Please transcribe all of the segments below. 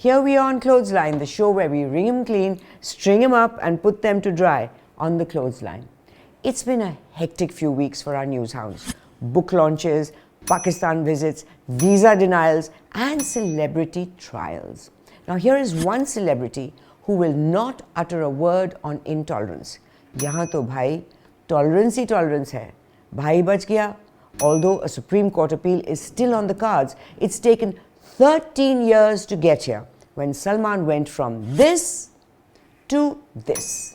Here we are on Clothesline, the show where we wring them clean, string them up and put them to dry on the clothesline. It's been a hectic few weeks for our news hounds. Book launches, Pakistan visits, visa denials and celebrity trials. Now here is one celebrity who will not utter a word on intolerance. यहाँ तो भाई tolerance ही tolerance है. भाई बच गया. Although a Supreme Court appeal is still on the cards, it's taken 13 years to get here when Salman went from this to this.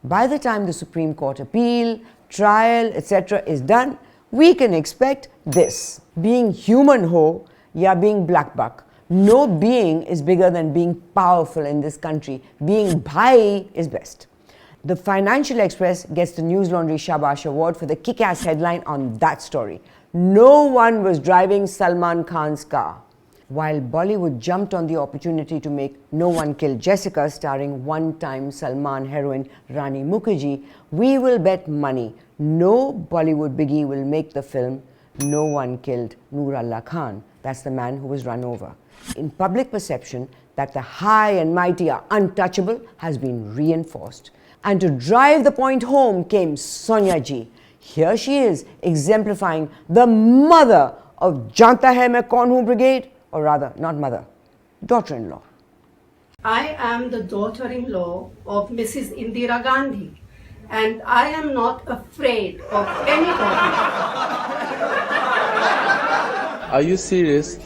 By the time the Supreme Court appeal, trial, etc. is done, we can expect this. Being human ho ya being black buck. No being is bigger than being powerful in this country. Being bhai is best. The Financial Express gets the Newslaundry Shabash Award for the kick-ass headline on that story. No one was driving Salman Khan's car. While Bollywood jumped on the opportunity to make No One Killed Jessica starring one-time Salman heroine Rani Mukherjee, we will bet money no Bollywood biggie will make the film No One Killed Noor Allah Khan. That's the man who was run over. In public perception that the high and mighty are untouchable has been reinforced. And to drive the point home came Sonia Ji. Here she is exemplifying the mother of Jaanta Hai Main Kaun Hoon Brigade, or rather, not mother, daughter-in-law. I am the daughter-in-law of Mrs. Indira Gandhi, and I am not afraid of anybody. Are you serious?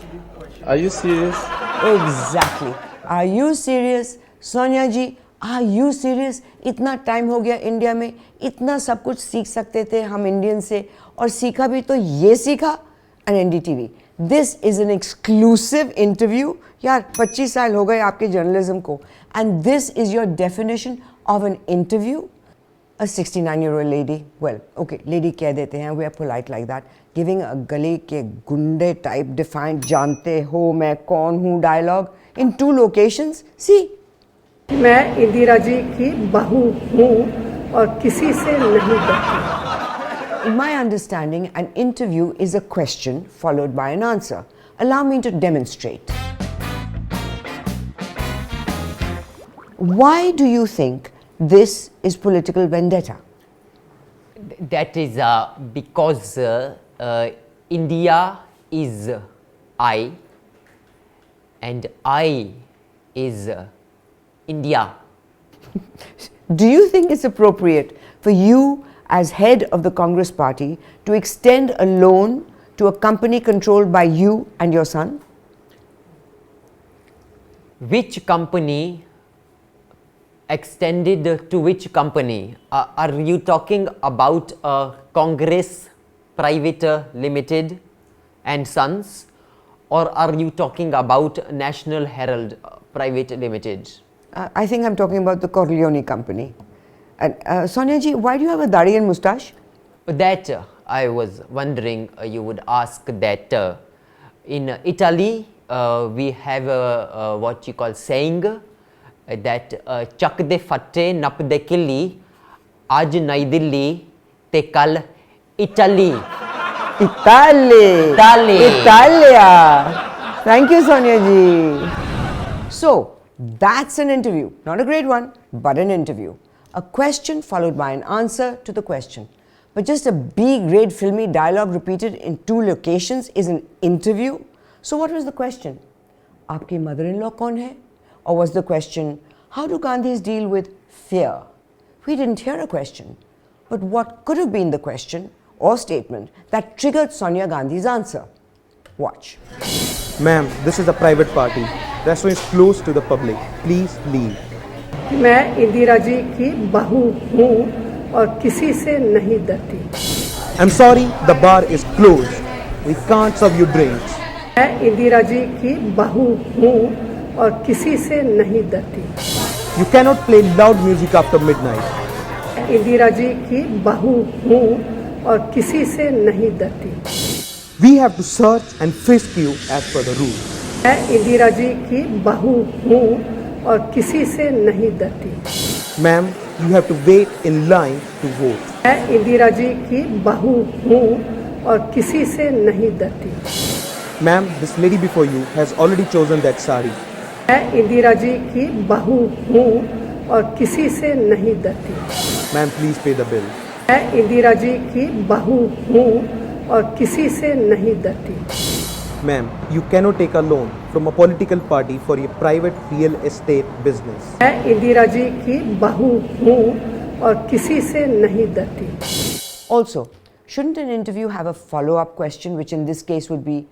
Are you serious? Exactly. Are you serious? Sonia Ji, are you serious? इतना time हो गया India में, इतना सब कुछ सीख सकते थे हम इंडियन से, और सीखा भी तो ये सीखा an NDTV. This is an exclusive interview. यार 25 साल हो गए आपके जर्नलिज्म को, and this is your definition of an interview? A 69-year-old lady, well, okay, lady कह देते हैं, we are polite like that, giving a गली के गुंडे type defiant जानते हो मैं कौन हूँ dialogue in 2 locations. See. मैं इंदिरा जी की बहू हूँ और किसी से नहीं डरती. In my understanding, an interview is a question followed by an answer. Allow me to demonstrate. Why do you think this is political vendetta? That is because India is I and I is India. Do you think it's appropriate for you as head of the Congress party to extend a loan to a company controlled by you and your son? Which company extended to which company? Are you talking about Congress Private Limited and Sons, or are you talking about National Herald Private Limited? I think I'm talking about the Corleone company. And Sonia ji, why do you have a dadi and moustache? That I was wondering you would ask that. In Italy, we have what you call saying that chak de fatte nap de killi, aaj Nai Delhi te kal Italy. Italia. Thank you, Sonia ji. So, that's an interview. Not a great one, but an interview. A question followed by an answer to the question. But just a B-grade filmy dialogue repeated in 2 locations is an interview? So what was the question? Aapki mother-in-law kaun hai? Or was the question, how do Gandhis deal with fear? We didn't hear a question. But what could have been the question or statement that triggered Sonia Gandhi's answer? Watch. Ma'am, this is a private party. Restaurant is closed to the public. Please leave. मैं इंदिरा जी की बहू हूँ और किसी से नहीं डरती. I'm sorry, the bar is closed. We can't serve you drinks. मैं इंदिरा जी की बहू हूँ और किसी से नहीं डरती. You cannot play loud music after midnight. Indira ji की बहू हूँ और किसी से नहीं डरती. We have to search and frisk you as per the rules. मैं इंदिरा जी की बहू हूँ और किसी से नहीं डरती. Ma'am, you have to wait in line to vote. मैं इंदिरा जी की बहू हूँ और किसी से नहीं डरती. Ma'am, this lady before you has already chosen that sari. मैं इंदिरा जी की बहू हूँ और किसी से नहीं डरती। Ma'am, please pay the bill. मैं इंदिरा जी की बहू हूँ और किसी से नहीं डरती। Ma'am, you cannot take a loan from a political party for your private real estate business. मैं इंदिरा जी की बहू हूँ और किसी से नहीं डरती। Also, shouldn't an interview have a follow-up question, which in this case would be,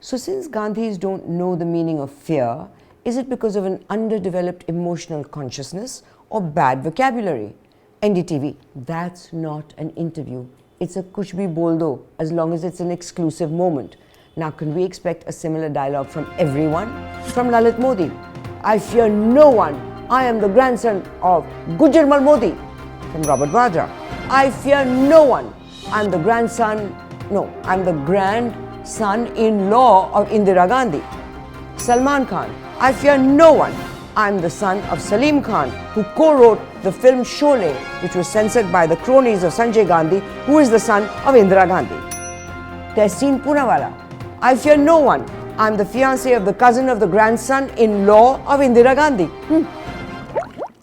so since Gandhis don't know the meaning of fear, is it because of an underdeveloped emotional consciousness or bad vocabulary? NDTV, that's not an interview. It's a kuch bhi bol do, as long as it's an exclusive moment. Now, can we expect a similar dialogue from everyone? From Lalit Modi, I fear no one. I am the grandson of Gujarmal Modi. From Robert Vadra, I fear no one. I'm the grandson-in-law of Indira Gandhi. Salman Khan, I fear no one. I'm the son of Salim Khan, who co-wrote the film Sholay, which was censored by the cronies of Sanjay Gandhi, who is the son of Indira Gandhi. Tehseen Poonawala, I fear no one. I'm the fiancé of the cousin of the grandson-in-law of Indira Gandhi.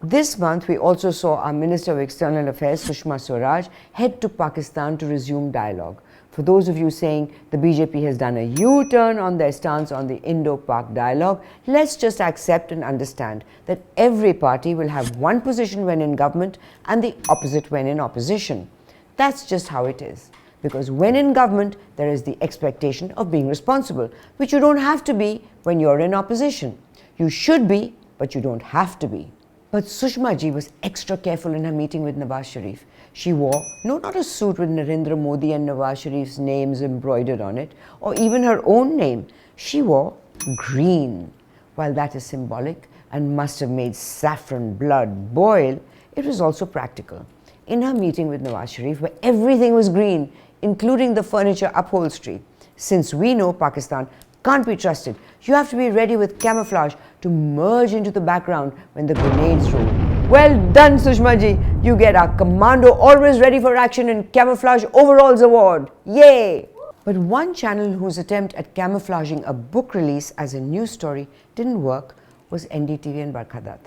This month, we also saw our Minister of External Affairs, Sushma Swaraj, head to Pakistan to resume dialogue. For those of you saying the BJP has done a U-turn on their stance on the Indo-Pak dialogue, let's just accept and understand that every party will have one position when in government and the opposite when in opposition. That's just how it is. Because when in government, there is the expectation of being responsible, which you don't have to be when you're in opposition. You should be, but you don't have to be. But Sushma ji was extra careful in her meeting with Nawaz Sharif. She wore, no, not a suit with Narendra Modi and Nawaz Sharif's names embroidered on it, or even her own name. She wore green. While that is symbolic and must have made saffron blood boil, it was also practical. In her meeting with Nawaz Sharif, where everything was green, including the furniture upholstery, since we know Pakistan can't be trusted, you have to be ready with camouflage to merge into the background when the grenades roll. Well done, Sushma ji. You get our Commando Always Ready for Action and Camouflage Overalls Award. Yay! But one channel whose attempt at camouflaging a book release as a news story didn't work was NDTV and Barkha Dutt.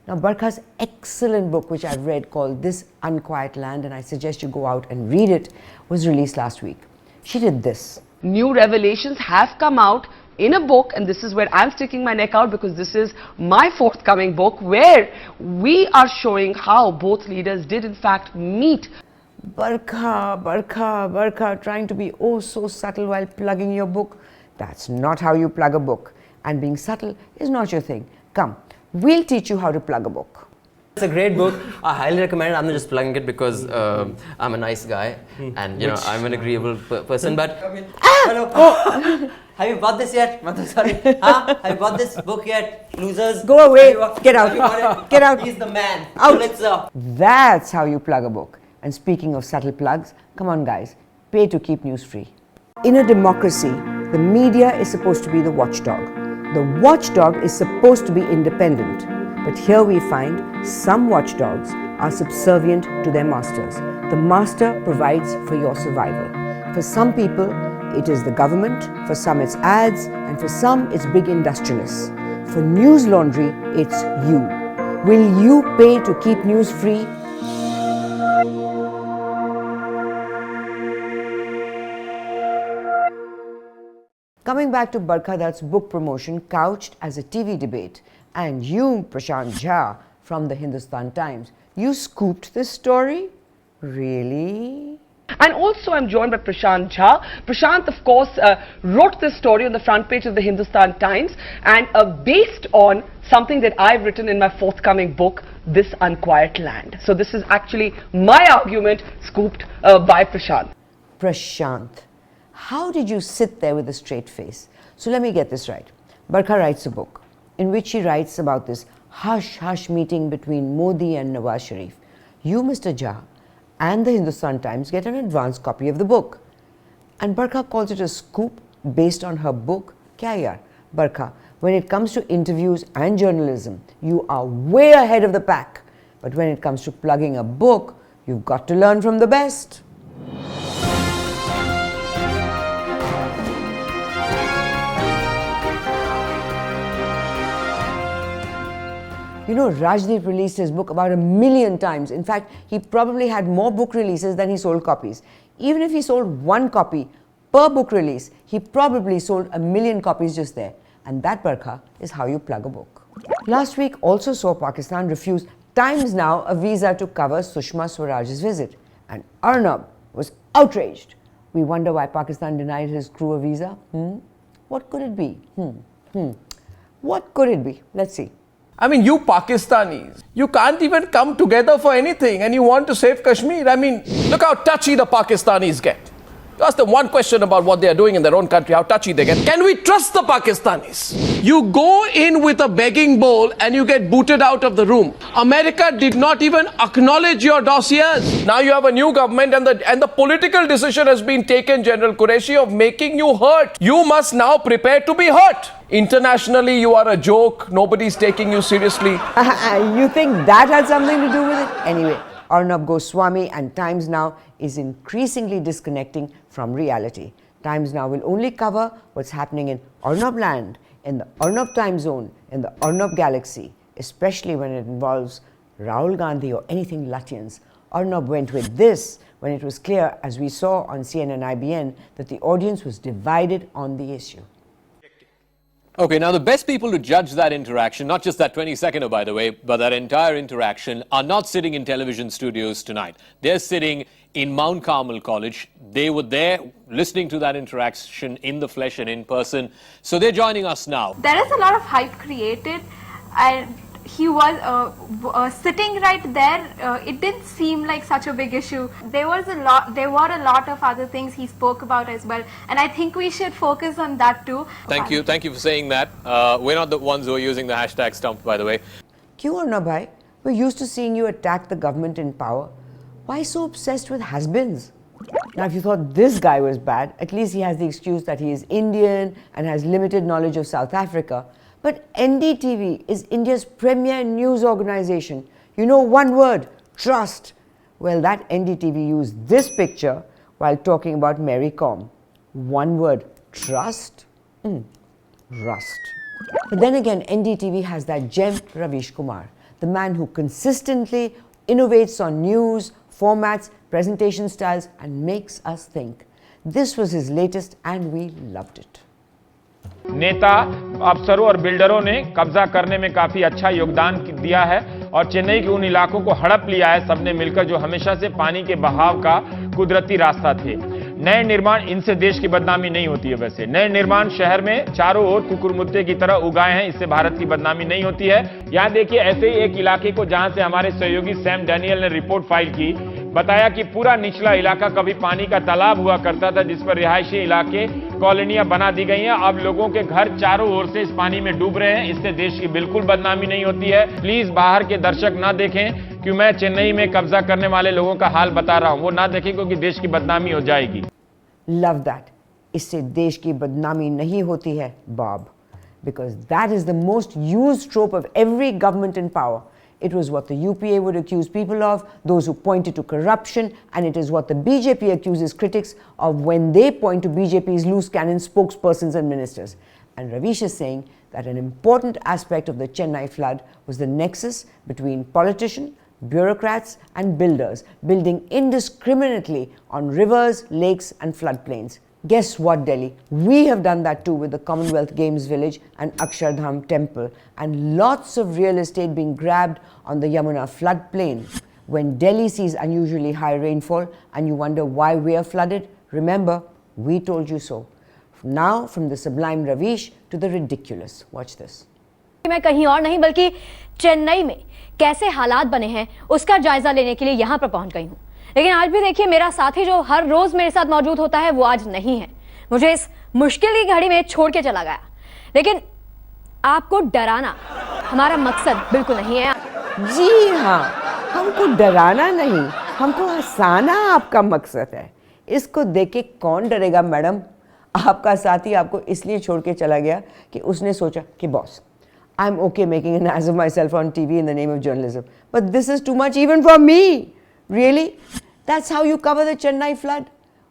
Now, Barkha's excellent book, which I've read, called This Unquiet Land, and I suggest you go out and read it, was released last week. She did this. New revelations have come out in a book, and this is where I'm sticking my neck out because this is my forthcoming book, where we are showing how both leaders did in fact meet. Barkha, trying to be oh so subtle while plugging your book. That's not how you plug a book. And being subtle is not your thing. Come, we'll teach you how to plug a book. It's a great book. I highly recommend it. I'm not just plugging it because I'm a nice guy and I'm an agreeable person. But hello, have you bought this yet? Sorry, have you bought this book yet? Losers, go away. Get out. Get out. He's the man. Out. That's how you plug a book. And speaking of subtle plugs, come on, guys, pay to keep news free. In a democracy, the media is supposed to be the watchdog. The watchdog is supposed to be independent. But here we find some watchdogs are subservient to their masters. The master provides for your survival. For some people, it is the government, for some it's ads, and for some it's big industrialists. For News Laundry, it's you. Will you pay to keep news free? Coming back to Barkha Dutt's book promotion couched as a TV debate, and you, Prashant Jha, from the Hindustan Times, you scooped this story? Really? And also I'm joined by Prashant Jha. Prashant, of course, wrote this story on the front page of the Hindustan Times, and based on something that I've written in my forthcoming book, This Unquiet Land. So this is actually my argument scooped by Prashant. Prashant, how did you sit there with a straight face? So let me get this right. Barkha writes a book in which she writes about this hush-hush meeting between Modi and Nawaz Sharif. You, Mr. Jha, and the Hindustan Times get an advance copy of the book. And Barkha calls it a scoop based on her book. Kya yaar? Barkha, when it comes to interviews and journalism, you are way ahead of the pack. But when it comes to plugging a book, you've got to learn from the best. You know, Rajdeep released his book about 1 million times. In fact, he probably had more book releases than he sold copies. Even if he sold 1 copy per book release, he probably sold 1 million copies just there. And that, Barkha, is how you plug a book. Last week also saw Pakistan refuse Times Now a visa to cover Sushma Swaraj's visit. And Arnab was outraged. We wonder why Pakistan denied his crew a visa. What could it be? What could it be? Let's see. I mean, you Pakistanis, you can't even come together for anything and you want to save Kashmir. I mean, look how touchy the Pakistanis get. You ask them one question about what they are doing in their own country, how touchy they get. Can we trust the Pakistanis? You go in with a begging bowl and you get booted out of the room. America did not even acknowledge your dossiers. Now you have a new government and the political decision has been taken, General Qureshi, of making you hurt. You must now prepare to be hurt. Internationally, you are a joke. Nobody's taking you seriously. You think that had something to do with it? Anyway, Arnab Goswami and Times Now is increasingly disconnecting from reality. Times Now will only cover what's happening in Arnab land, in the Arnab time zone, in the Arnab galaxy, especially when it involves Rahul Gandhi or anything Lutyens. Arnab went with this when it was clear, as we saw on CNN-IBN, that the audience was divided on the issue. Okay, now the best people to judge that interaction, not just that 20-seconder, by the way, but that entire interaction, are not sitting in television studios tonight. They're sitting in Mount Carmel College. They were there listening to that interaction in the flesh and in person. So they're joining us now. There is a lot of hype created, and he was sitting right there. It didn't seem like such a big issue. There were a lot of other things he spoke about as well, and I think we should focus on that too. Thank you for saying that. We're not the ones who are using the hashtag stump, by the way. Kyun Arnab bhai? We're used to seeing you attack the government in power. Why so obsessed with has-beens? Now, if you thought this guy was bad, at least he has the excuse that he is Indian and has limited knowledge of South Africa. But NDTV is India's premier news organization. You know one word, trust. Well, that NDTV used this picture while talking about Mary Com. One word, trust? Rust. But then again, NDTV has that gem, Ravish Kumar, the man who consistently innovates on news, formats, presentation styles, and makes us think. This was his latest and we loved it. नेता, अफसरों और बिल्डरों ने कब्जा करने में काफी अच्छा योगदान दिया है और चेन्नई के उन इलाकों को हड़प लिया है सबने मिलकर जो हमेशा से पानी के बहाव का कुदरती रास्ता थे। नए निर्माण इनसे देश की बदनामी नहीं होती है। वैसे नए निर्माण शहर में चारों ओर कुकुरमुत्ते की तरह उगाए हैं, इससे भारत की बदनामी नहीं होती है। यहां देखिए ऐसे ही एक इलाके को जहां से हमारे सहयोगी सैम डैनियल ने रिपोर्ट फाइल की, बताया कि पूरा निचला इलाका कभी पानी का तालाब हुआ करता था जिस पर रिहायशी इलाके कॉलोनियां बना दी गई हैं। अब लोगों के घर चारों ओर से इस पानी में डूब रहे हैं, इससे देश की बिल्कुल बदनामी नहीं होती है। प्लीज बाहर के दर्शक ना देखें कि मैं चेन्नई में कब्जा करने वाले लोगों का हाल बता रहा हूं, वो ना देखें क्योंकि देश की बदनामी हो जाएगी। Love that. इससे देश की बदनामी नहीं होती है, Bob, because that is the most used trope of every government in power. It was what the UPA would accuse people of, those who pointed to corruption, and it is what the BJP accuses critics of when they point to BJP's loose cannon spokespersons and ministers. And Ravish is saying that an important aspect of the Chennai flood was the nexus between politicians, bureaucrats and builders, building indiscriminately on rivers, lakes and floodplains. Guess what, Delhi? We have done that too with the Commonwealth Games Village and Akshardham Temple, and lots of real estate being grabbed on the Yamuna floodplain. When Delhi sees unusually high rainfall and you wonder why we are flooded, remember, we told you so. Now, from the sublime Ravish to the ridiculous. Watch this. मैं कहीं और नहीं बल्कि चेन्नई में कैसे हालात बने हैं उसका जायजा लेने के लिए यहाँ पर पहुंच गई हूँ। लेकिन आज भी देखिए मेरा साथी जो हर रोज मेरे साथ मौजूद होता है वो आज नहीं है, मुझे इस मुश्किल की घड़ी में छोड़ के चला गया। लेकिन आपको डराना हमारा मकसद बिल्कुल नहीं है। जी हाँ, हमको डराना नहीं, हमको हंसाना आपका मकसद है। इसको देख के कौन डरेगा मैडम? आपका साथी आपको इसलिए छोड़ के चला गया कि उसने सोचा कि boss, I'm okay making an ass of myself on TV in the name of journalism, but this is too much even for me. Really? That's how you cover the Chennai flood?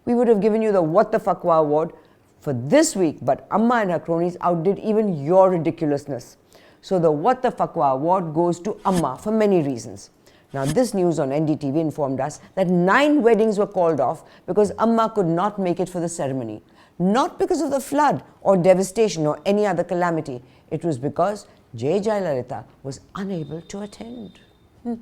We would have given you the What the Fuckwah Award for this week, but Amma and her cronies outdid even your ridiculousness. So the What the Fuckwah Award goes to Amma for many reasons. Now, this news on NDTV informed us that 9 weddings were called off because Amma could not make it for the ceremony. Not because of the flood or devastation or any other calamity. It was because J. Jayalalitha was unable to attend. You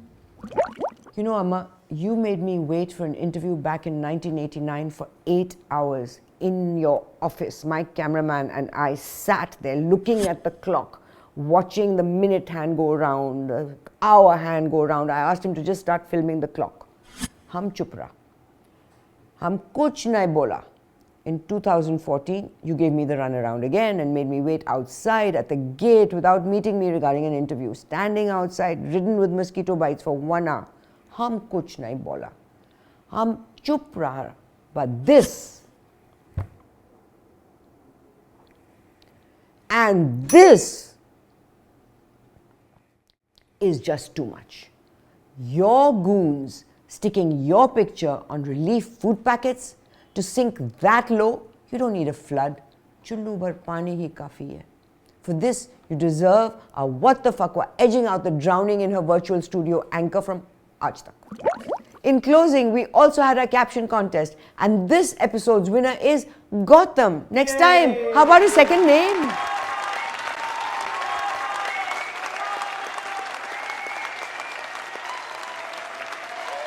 know, Amma, you made me wait for an interview back in 1989 for 8 hours in your office. My cameraman and I sat there looking at the clock, watching the minute hand go around, the hour hand go around. I asked him to just start filming the clock. Hum chup raha. Hum kuch nahi bola. In 2014, you gave me the runaround again and made me wait outside at the gate without meeting me regarding an interview. Standing outside, ridden with mosquito bites for 1 hour. Hum kuch nahi bola. Hum chup raha. But this and this is just too much. Your goons sticking your picture on relief food packets to sink that low, you don't need a flood. Chullu bhar pani hi kafi hai. For this, you deserve a What the Fuckwah edging out the drowning in her virtual studio anchor from Aaj Tak. In closing, we also had a caption contest, and this episode's winner is Gautam. Next time, how about a second name?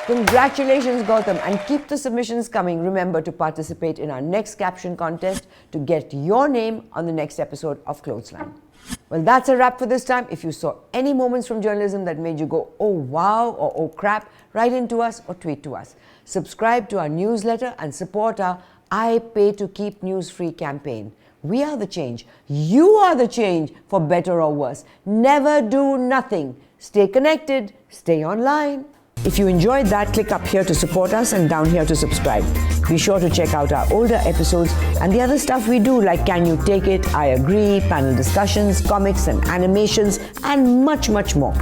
Congratulations, Gautam, and keep the submissions coming. Remember to participate in our next caption contest to get your name on the next episode of Clothesline. Well, that's a wrap for this time. If you saw any moments from journalism that made you go, oh wow or oh crap, write in to us or tweet to us. Subscribe to our newsletter and support our I Pay to Keep News Free campaign. We are the change. You are the change, for better or worse. Never do nothing. Stay connected. Stay online. If you enjoyed that, click up here to support us and down here to subscribe. Be sure to check out our older episodes and the other stuff we do, like Can You Take It, I Agree, panel discussions, comics and animations, and much, much more.